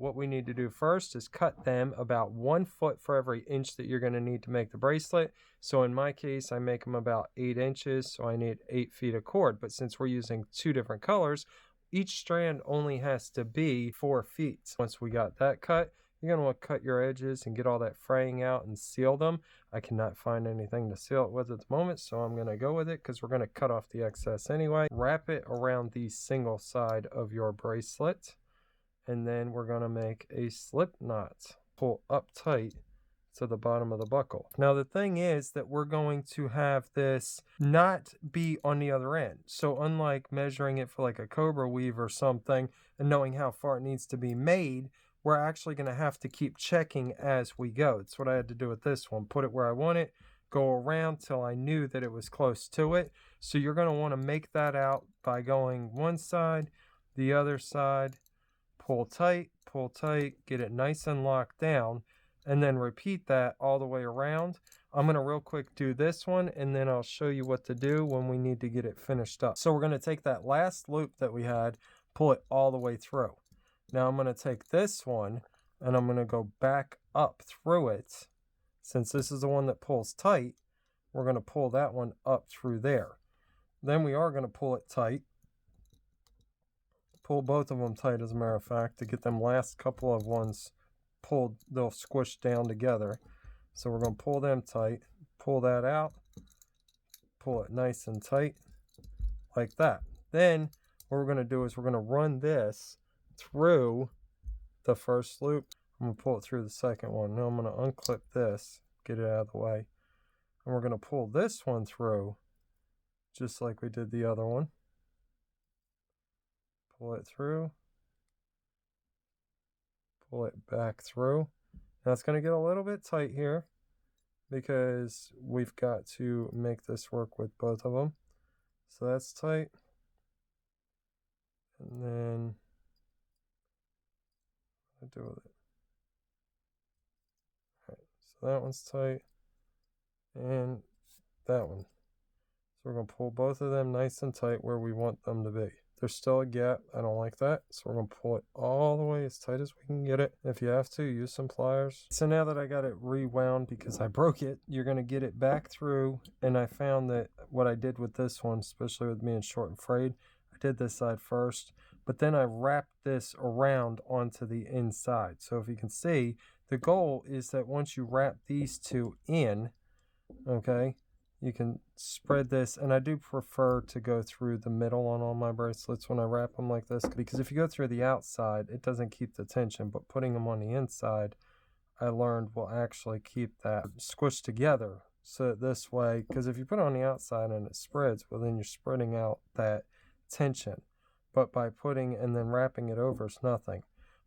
what we need to do first is cut them about 1 foot for every inch that you're going to need to make the bracelet. So in my case, I make them about 8 inches, so I need 8 feet of cord. But since we're using 2 different colors, each strand only has to be 4 feet. Once we got that cut, you're going to want to cut your edges and get all that fraying out and seal them. I cannot find anything to seal it with at the moment, so I'm going to go with it because we're going to cut off the excess anyway. Wrap it around the single side of your bracelet, and then we're going to make a slip knot. Pull up tight to the bottom of the buckle. Now the thing is that we're going to have this not be on the other end. So unlike measuring it for like a cobra weave or something and knowing how far it needs to be made, we're actually going to have to keep checking as we go. That's what I had to do with this one. Put it where I want it, go around till I knew that it was close to it. So you're going to want to make that out by going one side, the other side, pull tight, get it nice and locked down, and then repeat that all the way around. I'm going to real quick do this one, and then I'll show you what to do when we need to get it finished up. So we're going to take that last loop that we had, pull it all the way through. Now I'm going to take this one and I'm going to go back up through it. Since this is the one that pulls tight, we're going to pull that one up through there. Then we are going to pull it tight. Pull both of them tight, as a matter of fact, to get them last couple of ones pulled. They'll squish down together. So we're going to pull them tight, pull that out, pull it nice and tight like that. Then what we're going to do is we're going to run this through the first loop. I'm going to pull it through the second one. Now I'm going to unclip this, get it out of the way, and we're going to pull this one through just like we did the other one. Pull it through, pull it back through. Now it's going to get a little bit tight here because we've got to make this work with both of them. So that's tight. And then what do I do with it? Alright, so that one's tight. And that one. So we're going to pull both of them nice and tight where we want them to be. There's still a gap. I don't like that. So we're going to pull it all the way as tight as we can get it. If you have to, use some pliers. So now that I got it rewound because I broke it, you're going to get it back through. And I found that what I did with this one, especially with being short and frayed, I did this side first, but then I wrapped this around onto the inside. So if you can see, the goal is that once you wrap these two in, okay, you can spread this, and I do prefer to go through the middle on all my bracelets when I wrap them like this, because if you go through the outside, it doesn't keep the tension, but putting them on the inside, I learned will actually keep that squished together. So this way, because if you put it on the outside and it spreads, well then you're spreading out that tension. But by putting and then wrapping it over is nothing.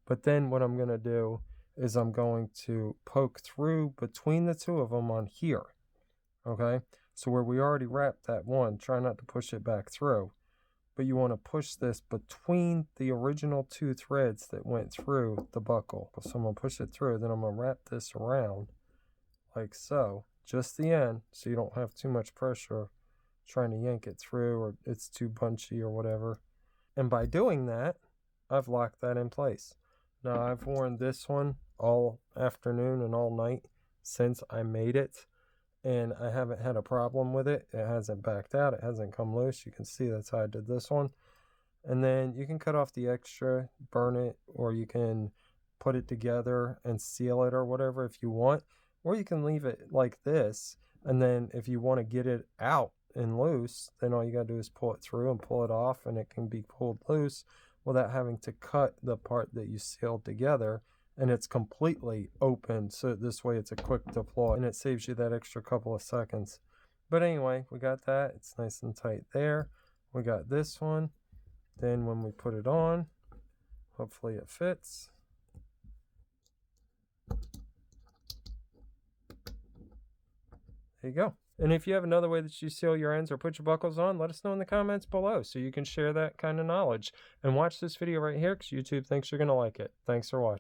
But then what I'm going to do is I'm going to poke through between the two of them on here. Okay, so where we already wrapped that one, try not to push it back through, but you want to push this between the original two threads that went through the buckle. So I'm going to push it through, then I'm going to wrap this around like so, just the end, so you don't have too much pressure trying to yank it through or it's too bunchy or whatever. And by doing that, I've locked that in place. Now I've worn this one all afternoon and all night since I made it, and I haven't had a problem with it. It hasn't backed out, it hasn't come loose. You can see that's how I did this one. And then you can cut off the extra, burn it, or you can put it together and seal it or whatever if you want, or you can leave it like this, and then if you want to get it out and loose, then all you got to do is pull it through and pull it off, and it can be pulled loose without having to cut the part that you sealed together, and it's completely open, so this way it's a quick deploy and it saves you that extra couple of seconds. But anyway, we got that. It's nice and tight there. We got this one. Then when we put it on, hopefully it fits. There you go. And if you have another way that you seal your ends or put your buckles on, let us know in the comments below so you can share that kind of knowledge. And watch this video right here because YouTube thinks you're going to like it. Thanks for watching.